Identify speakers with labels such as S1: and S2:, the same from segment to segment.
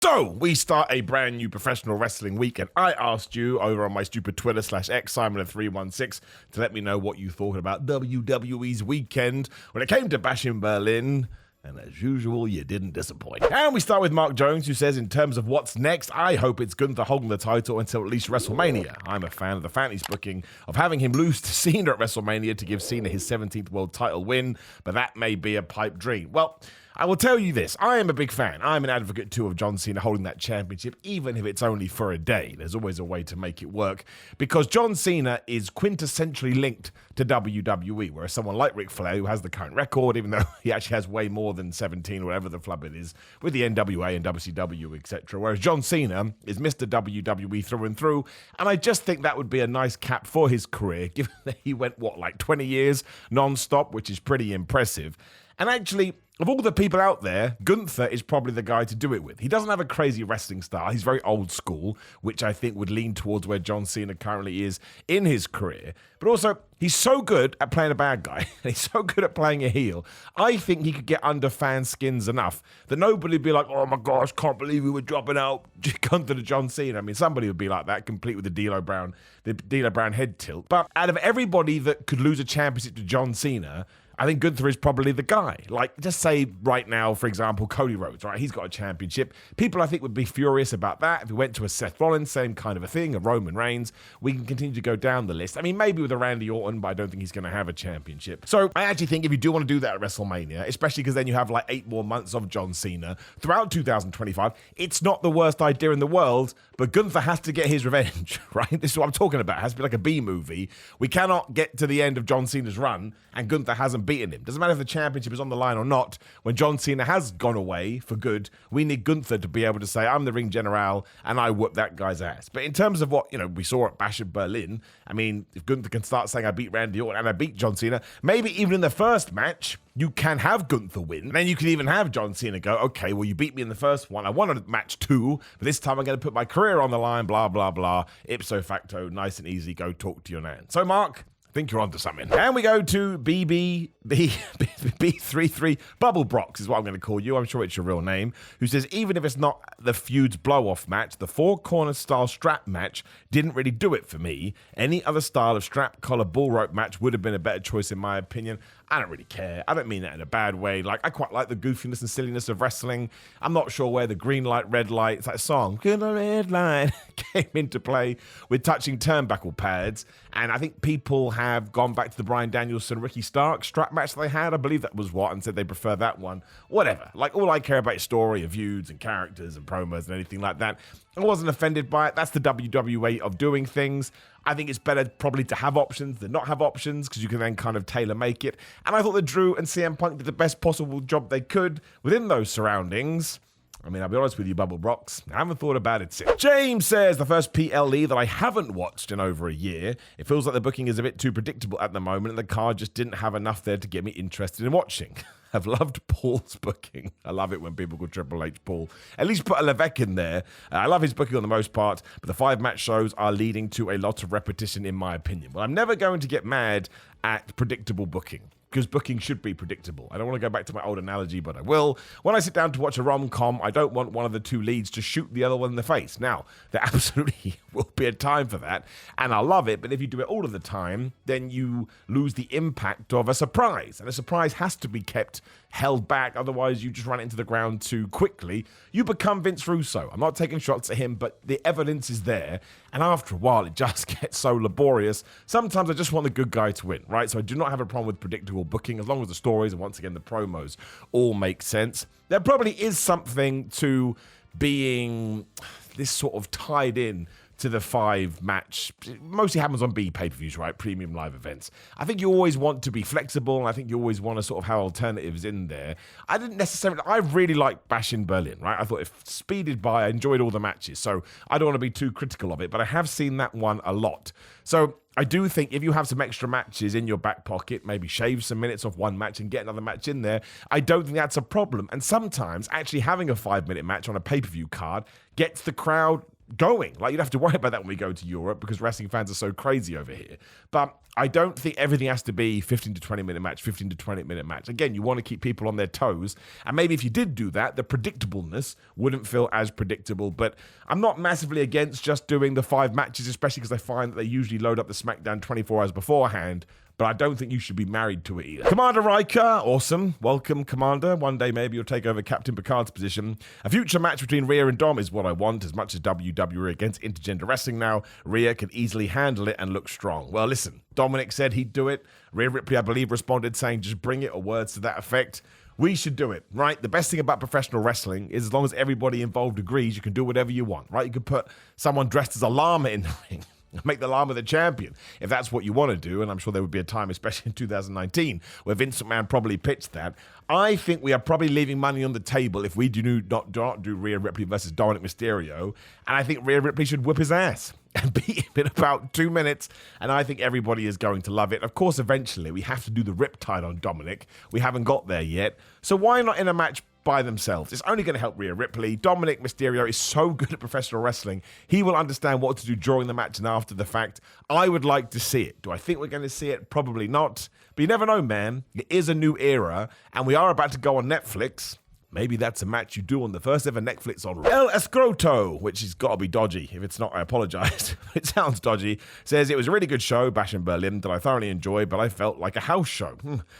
S1: So, we start a brand new professional wrestling week, and I asked you over on my stupid Twitter /X Simon316 to let me know what you thought about WWE's weekend when it came to Bash in Berlin. And as usual, you didn't disappoint. And we start with Mark Jones, who says, in terms of what's next, I hope it's Gunther holding the title until at least WrestleMania. I'm a fan of the Fanny's booking of having him lose to Cena at WrestleMania to give Cena his 17th world title win, but that may be a pipe dream. Well, I will tell you this, I am a big fan. I'm an advocate too of John Cena holding that championship, even if it's only for a day. There's always a way to make it work, because John Cena is quintessentially linked to WWE, whereas someone like Ric Flair, who has the current record, even though he actually has way more than 17, or whatever the flub it is, with the NWA and WCW, etc., whereas John Cena is Mr. WWE through and through, and I just think that would be a nice cap for his career, given that he went, 20 years non-stop, which is pretty impressive. And actually, of all the people out there, Gunther is probably the guy to do it with. He doesn't have a crazy wrestling style. He's very old school, which I think would lean towards where John Cena currently is in his career. But also, he's so good at playing a bad guy. He's so good at playing a heel. I think he could get under fan skins enough that nobody would be like, oh my gosh, can't believe we were dropping out Gunther to John Cena. I mean, somebody would be like that, complete with the D'Lo Brown head tilt. But out of everybody that could lose a championship to John Cena, I think Gunther is probably the guy. Like, just say right now, for example, Cody Rhodes, right? He's got a championship. People, I think, would be furious about that. If we went to a Seth Rollins, same kind of a thing, a Roman Reigns, we can continue to go down the list. I mean, maybe with a Randy Orton, but I don't think he's going to have a championship. So I actually think if you do want to do that at WrestleMania, especially because then you have like 8 more months of John Cena throughout 2025, it's not the worst idea in the world, but Gunther has to get his revenge, right? This is what I'm talking about. It has to be like a B movie. We cannot get to the end of John Cena's run and Gunther hasn't beaten him. Doesn't matter if the championship is on the line or not. When John Cena has gone away for good, we need Gunther to be able to say, I'm the ring general and I whoop that guy's ass. But in terms of what, we saw at Bash in Berlin, I mean, if Gunther can start saying I beat Randy Orton and I beat John Cena, maybe even in the first match, you can have Gunther win. And then you can even have John Cena go, okay, well, you beat me in the first one. I won a match 2, but this time I'm going to put my career on the line, blah, blah, blah. Ipso facto, nice and easy, go talk to your nan. So, Mark, I think you're onto something. And we go to B33 Bubble Brox is what I'm going to call you. I'm sure it's your real name. Who says, even if it's not the feud's blow-off match, the 4-corner style strap match didn't really do it for me. Any other style of strap collar bull rope match would have been a better choice in my opinion. I don't really care. I don't mean that in a bad way. Like, I quite like the goofiness and silliness of wrestling. I'm not sure where the green light, red light, it's that song, green light, red light, came into play with touching turnbuckle pads. And I think people have gone back to the Bryan Danielson, Ricky Stark strap match they had. I believe that was what, and said they prefer that one. Whatever. Like, all I care about is story and feuds and characters and promos and anything like that. I wasn't offended by it. That's the WWE way of doing things. I think it's better probably to have options than not have options, because you can then kind of tailor make it. And I thought that Drew and CM Punk did the best possible job they could within those surroundings. I mean, I'll be honest with you, Bubble Brox, I haven't thought about it since. James says, the first PLE that I haven't watched in over a year. It feels like the booking is a bit too predictable at the moment, and the card just didn't have enough there to get me interested in watching. I've loved Paul's booking. I love it when people call Triple H Paul. At least put a Levesque in there. I love his booking on the most part, but the 5-match shows are leading to a lot of repetition in my opinion. Well, I'm never going to get mad at predictable booking, because booking should be predictable. I don't want to go back to my old analogy, but I will. When I sit down to watch a rom-com, I don't want one of the 2 leads to shoot the other one in the face. Now, there absolutely will be a time for that, and I love it, but if you do it all of the time, then you lose the impact of a surprise, and a surprise has to be kept held back, otherwise you just run into the ground too quickly. You become Vince Russo. I'm not taking shots at him, but the evidence is there, and after a while, it just gets so laborious. Sometimes I just want the good guy to win, right? So I do not have a problem with predictable booking, as long as the stories and, once again, the promos all make sense. There probably is something to being this sort of tied in to the 5-match. It mostly happens on B pay-per-views, right? Premium live events. I think you always want to be flexible, and I think you always want to sort of have alternatives in there. I really liked Bash in Berlin, right? I thought it speeded by. I enjoyed all the matches, so I don't want to be too critical of it, but I have seen that one a lot. So I do think if you have some extra matches in your back pocket, maybe shave some minutes off one match and get another match in there, I don't think that's a problem. And sometimes actually having a 5-minute match on a pay-per-view card gets the crowd going. Like, you'd have to worry about that when we go to Europe because wrestling fans are so crazy over here. But I don't think everything has to be 15 to 20 minute match, 15 to 20 minute match. Again, you want to keep people on their toes. And maybe if you did do that, the predictableness wouldn't feel as predictable. But I'm not massively against just doing the 5 matches, especially because I find that they usually load up the SmackDown 24 hours beforehand. But I don't think you should be married to it either. Commander Riker, awesome. Welcome, Commander. One day maybe you'll take over Captain Picard's position. A future match between Rhea and Dom is what I want, as much as WWE against intergender wrestling now. Rhea can easily handle it and look strong. Well, listen, Dominic said he'd do it. Rhea Ripley, I believe, responded saying just bring it, or words to that effect. We should do it, right? The best thing about professional wrestling is as long as everybody involved agrees, you can do whatever you want, right? You could put someone dressed as a llama in the ring. Make the llama the champion, if that's what you want to do, and I'm sure there would be a time, especially in 2019, where Vince McMahon probably pitched that. I think we are probably leaving money on the table if we do not do Rhea Ripley versus Dominic Mysterio, and I think Rhea Ripley should whip his ass and beat him in about 2 minutes, and I think everybody is going to love it. Of course, eventually, we have to do the Riptide on Dominic. We haven't got there yet, so why not in a match by themselves? It's only going to help Rhea Ripley. Dominic Mysterio is so good at professional wrestling. He will understand what to do during the match and after the fact. I would like to see it. Do I think we're going to see it? Probably not. But you never know, man. It is a new era, and we are about to go on Netflix. Maybe that's a match you do on the first ever Netflix on El Escroto, which has got to be dodgy. If it's not, I apologize. It sounds dodgy. Says it was a really good show, Bash in Berlin, that I thoroughly enjoyed, but I felt like a house show.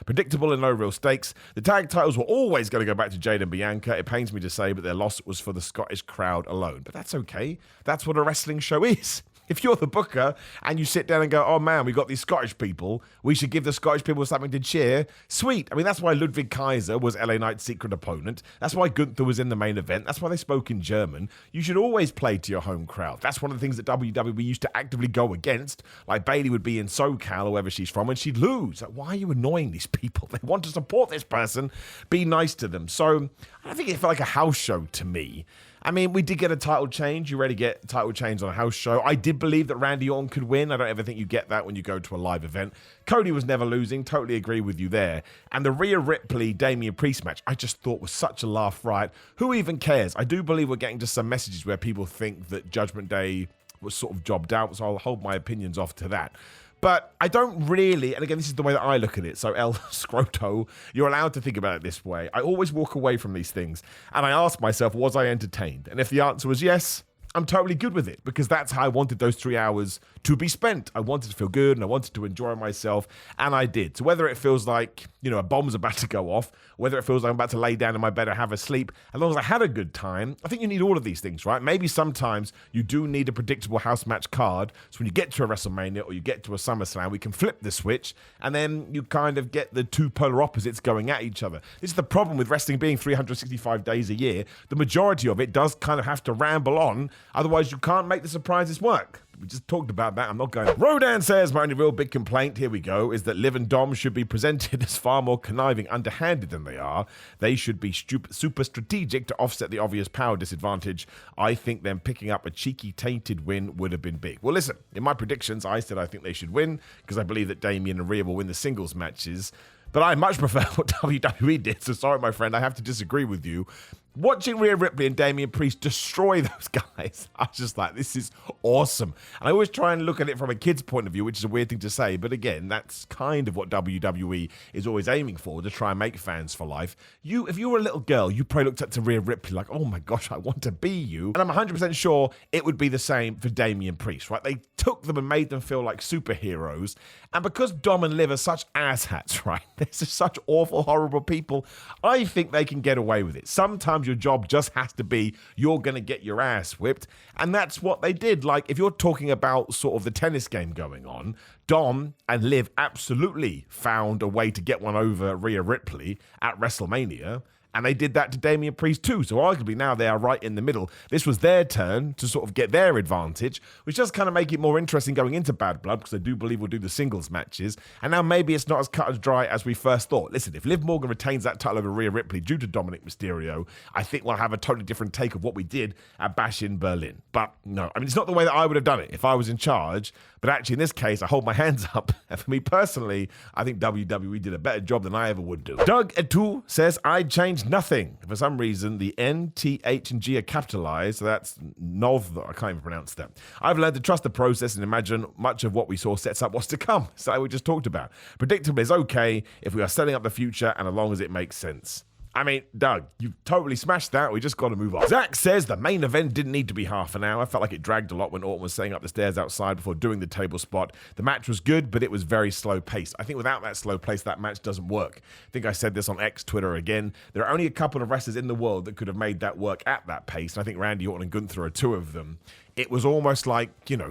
S1: Predictable and no real stakes. The tag titles were always going to go back to Jade and Bianca. It pains me to say, but their loss was for the Scottish crowd alone. But that's okay. That's what a wrestling show is. If you're the booker and you sit down and go, oh man, we got these Scottish people, we should give the Scottish people something to cheer. Sweet. I mean, that's why Ludwig Kaiser was LA Knight's secret opponent. That's why Gunther was in the main event. That's why they spoke in German. You should always play to your home crowd. That's one of the things that WWE used to actively go against. Like Bayley would be in SoCal or wherever she's from and she'd lose. Like, why are you annoying these people? They want to support this person. Be nice to them. So I don't think it felt like a house show to me. I mean, we did get a title change. You rarely get title change on a house show. I did believe that Randy Orton could win. I don't ever think you get that when you go to a live event. Cody was never losing. Totally agree with you there. And the Rhea Ripley, Damian Priest match, I just thought was such a laugh riot. Who even cares? I do believe we're getting just some messages where people think that Judgment Day was sort of jobbed out, so I'll hold my opinions off to that. But I don't really, and again, this is the way that I look at it, so El Scroto, you're allowed to think about it this way. I always walk away from these things, and I ask myself, was I entertained? And if the answer was yes, I'm totally good with it, because that's how I wanted those 3 hours to be spent. I wanted to feel good, and I wanted to enjoy myself, and I did. So whether it feels like, you know, a bomb's about to go off, whether it feels like I'm about to lay down in my bed and have a sleep, as long as I had a good time, I think you need all of these things, right? Maybe sometimes you do need a predictable house match card, so when you get to a WrestleMania or you get to a SummerSlam, we can flip the switch, and then you kind of get the two polar opposites going at each other. This is the problem with wrestling being 365 days a year. The majority of it does kind of have to ramble on, otherwise you can't make the surprises work. We just talked about that. I'm not going. Rodan says, my only real big complaint, here we go, is that Liv and Dom should be presented as far more conniving, underhanded than they are. They should be super strategic to offset the obvious power disadvantage. I think them picking up a cheeky, tainted win would have been big. Well, listen, in my predictions, I said I think they should win because I believe that Damian and Rhea will win the singles matches. But I much prefer what WWE did, so sorry, my friend, I have to disagree with you. Watching Rhea Ripley and Damian Priest destroy those guys, I was just like, this is awesome. And I always try and look at it from a kid's point of view, which is a weird thing to say, but again, that's kind of what WWE is always aiming for, to try and make fans for life. If you were a little girl, you probably looked up to Rhea Ripley like, oh my gosh, I want to be you. And I'm 100% sure it would be the same for Damian Priest, right? They took them and made them feel like superheroes. And because Dom and Liv are such asshats, right? They're just such awful, horrible people, I think they can get away with it. Sometimes your job just has to be, you're going to get your ass whipped. And that's what they did. Like, if you're talking about sort of the tennis game going on, Dom and Liv absolutely found a way to get one over Rhea Ripley at WrestleMania. And they did that to Damian Priest too. So arguably now they are right in the middle. This was their turn to sort of get their advantage, which does kind of make it more interesting going into Bad Blood, because I do believe we'll do the singles matches. And now maybe it's not as cut and dry as we first thought. Listen, if Liv Morgan retains that title over Rhea Ripley due to Dominic Mysterio, I think we'll have a totally different take of what we did at Bash in Berlin. But no, I mean, it's not the way that I would have done it if I was in charge. But actually, in this case, I hold my hands up. And for me personally, I think WWE did a better job than I ever would do. Doug Etu says, I'd change nothing. For some reason, the N, T, H, and G are capitalized, so that's Nov. I can't even pronounce that. I've learned to trust the process and imagine much of what we saw sets up what's to come. So like we just talked about. Predictable is okay if we are setting up the future and as long as it makes sense. I mean, Doug, you've totally smashed that. We just got to move on. Zach says the main event didn't need to be half an hour. I felt like it dragged a lot when Orton was setting up the stairs outside before doing the table spot. The match was good, but it was very slow paced. I think without that slow pace, that match doesn't work. I think I said this on X, Twitter again. There are only a couple of wrestlers in the world that could have made that work at that pace. And I think Randy Orton and Gunther are two of them. It was almost like,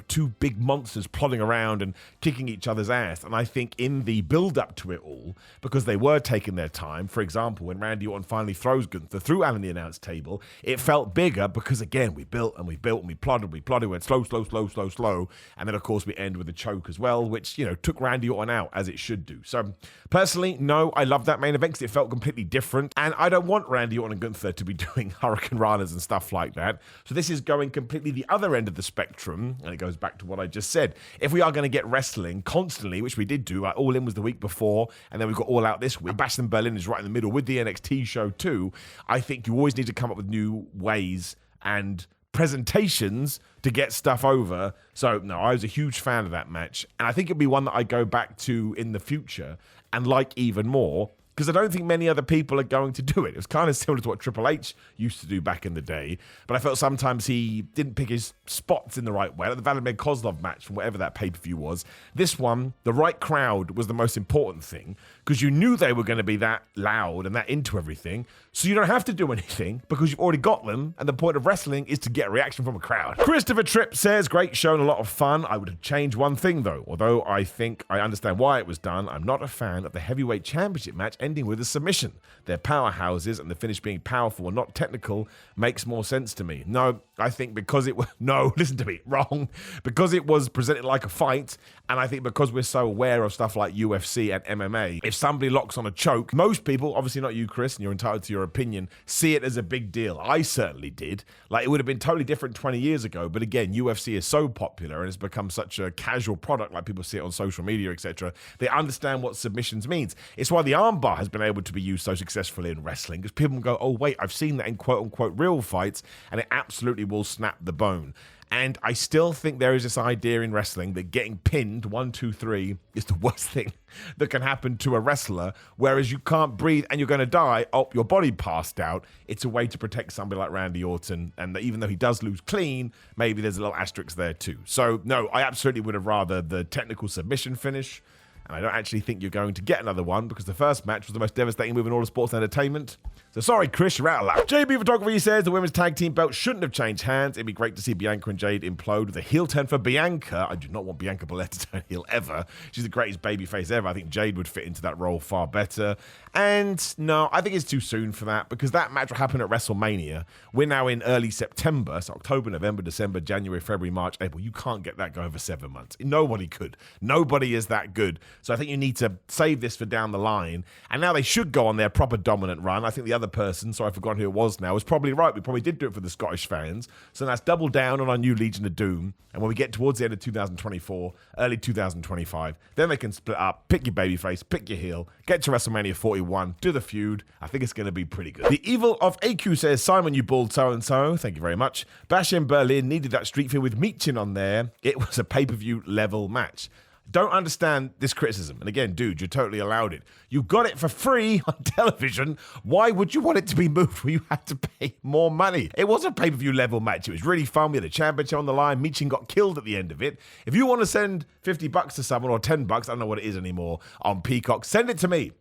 S1: two big monsters plodding around and kicking each other's ass. And I think in the build-up to it all, because they were taking their time, for example, when Randy Orton finally throws Gunther through Alan the announce table, it felt bigger because, again, we built and we plodded, went slow, and then, of course, we end with a choke as well, which, took Randy Orton out, as it should do. So, personally, no, I love that main event because it felt completely different, and I don't want Randy Orton and Gunther to be doing Hurricane Ranas and stuff like that. So this is going completely the other end of the spectrum, and it goes back to what I just said. If we are going to get wrestling constantly, which we did do, like All In was the week before, and then we've got All Out this week, Bash in Berlin is right in the middle with the NXT show too, I think you always need to come up with new ways and presentations to get stuff over. So no, I was a huge fan of that match, and I think it'd be one that I go back to in the future and like even more, because I don't think many other people are going to do it. It was kind of similar to what Triple H used to do back in the day, but I felt sometimes he didn't pick his spots in the right way. Like the Vladimir Kozlov match from whatever that pay-per-view was. This one, the right crowd was the most important thing, because you knew they were going to be that loud and that into everything, so you don't have to do anything because you've already got them, and the point of wrestling is to get a reaction from a crowd. Christopher Tripp says, great show and a lot of fun. I would have changed one thing though. Although I think I understand why it was done, I'm not a fan of the heavyweight championship match ending with a submission. They're powerhouses, and the finish being powerful and not technical makes more sense to me. No, I think because it was... No, listen to me. Wrong. Because it was presented like a fight, and I think because we're so aware of stuff like UFC and MMA, if somebody locks on a choke, most people, obviously not you, Chris, and you're entitled to your opinion, see it as a big deal. I certainly did. Like, it would have been totally different 20 years ago, but again, UFC is so popular and it's become such a casual product, like people see it on social media, etc. They understand what submissions means. It's why the armbar has been able to be used so successfully in wrestling, because people go, oh wait, I've seen that in quote-unquote real fights, and it absolutely will snap the bone. And I still think there is this idea in wrestling that getting pinned 1, 2, 3 is the worst thing that can happen to a wrestler, whereas you can't breathe and you're going to die. Oh, your body passed out. It's a way to protect somebody like Randy Orton, and that even though he does lose clean, maybe there's a little asterisk there too. So no, I absolutely would have rather the technical submission finish, and I don't actually think you're going to get another one because the first match was the most devastating move in all of sports and entertainment. So sorry, Chris, you're out of luck. JB Photography says the women's tag team belt shouldn't have changed hands. It'd be great to see Bianca and Jade implode with a heel turn for Bianca. I do not want Bianca Belair to turn heel ever. She's the greatest babyface ever. I think Jade would fit into that role far better. And no, I think it's too soon for that because that match will happen at WrestleMania. We're now in early September, so October, November, December, January, February, March, April. You can't get that going for 7 months. Nobody could. Nobody is that good. So I think you need to save this for down the line. And now they should go on their proper dominant run. I think the other person, sorry, I've forgotten who it was now, was probably right. We probably did do it for the Scottish fans. So let's double down on our new Legion of Doom. And when we get towards the end of 2024, early 2025, then they can split up, pick your babyface, pick your heel, get to WrestleMania 41, do the feud. I think it's going to be pretty good. The Evil of AQ says, Simon, you bald so-and-so. Thank you very much. Bash in Berlin needed that street feud with Michin on there. It was a pay-per-view level match. Don't understand this criticism. And again, dude, you're totally allowed it. You got it for free on television. Why would you want it to be moved where you had to pay more money? It was a pay-per-view level match. It was really fun. We had a championship on the line. Michin got killed at the end of it. If you want to send $50 to someone or $10, I don't know what it is anymore, on Peacock, send it to me.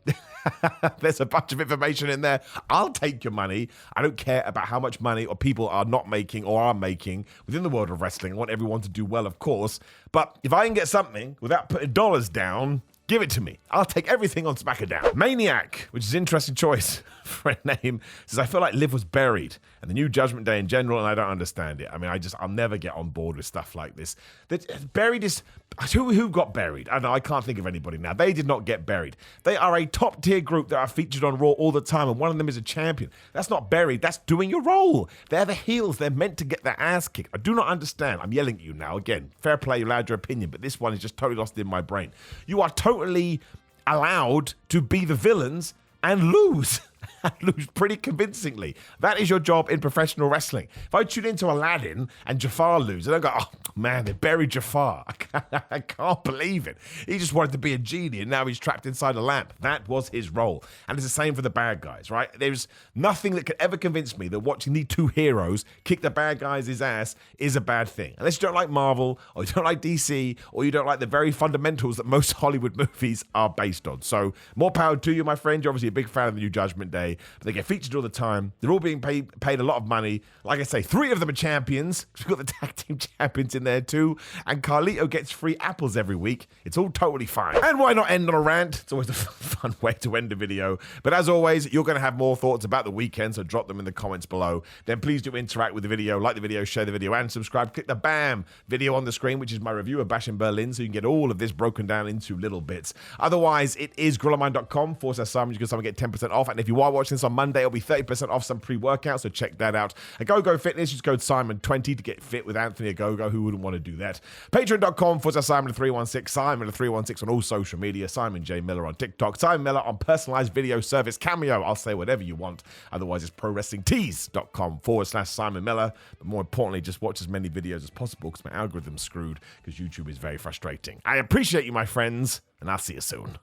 S1: There's a bunch of information in there. I'll take your money. I don't care about how much money or people are not making or are making within the world of wrestling. I want everyone to do well, of course. But if I can get something without putting dollars down, give it to me. I'll take everything on SmackDown. Maniac, which is an interesting choice for a name, says, I feel like Liv was buried and the new Judgment Day in general, and I don't understand it. I mean, I'll never get on board with stuff like this. That buried is... Who got buried? I don't know, I can't think of anybody now. They did not get buried. They are a top-tier group that are featured on Raw all the time, and one of them is a champion. That's not buried. That's doing your role. They're the heels. They're meant to get their ass kicked. I do not understand. I'm yelling at you now. Again, fair play, you allowed your opinion, but this one is just totally lost in my brain. You are totally allowed to be the villains and lose. and lose pretty convincingly. That is your job in professional wrestling. If I tune into Aladdin and Jafar lose, and I go, oh man, they buried Jafar. I can't believe it. He just wanted to be a genie and now he's trapped inside a lamp. That was his role. And it's the same for the bad guys, right? There's nothing that could ever convince me that watching the two heroes kick the bad guys' ass is a bad thing. Unless you don't like Marvel, or you don't like DC, or you don't like the very fundamentals that most Hollywood movies are based on. So more power to you, my friend. You're obviously a big fan of the new Judgment Day, but they get featured all the time. They're all being paid a lot of money. Like I say, 3 of them are champions. We've got the tag team champions in there too. And Carlito gets free apples every week. It's all totally fine. And why not end on a rant? It's always a fun way to end a video. But as always, you're going to have more thoughts about the weekend, so drop them in the comments below. Then please do interact with the video, like the video, share the video, and subscribe. Click the BAM video on the screen, which is my review of Bash in Berlin, so you can get all of this broken down into little bits. Otherwise, it is grillermind.com/Simon. You can get 10% off. And if you are watching this on Monday, it'll be 30% off some pre-workouts, so check that out. At GoGo Fitness, use code Simon20 to get fit with Anthony at GoGo. Who wouldn't want to do that? Patreon.com/Simon316. Simon316 on all social media. Simon J. Miller on TikTok. Simon Miller on personalized video service Cameo. I'll say whatever you want. Otherwise, it's ProWrestlingTees.com/Simon Miller. But more importantly, just watch as many videos as possible because my algorithm's screwed because YouTube is very frustrating. I appreciate you, my friends, and I'll see you soon.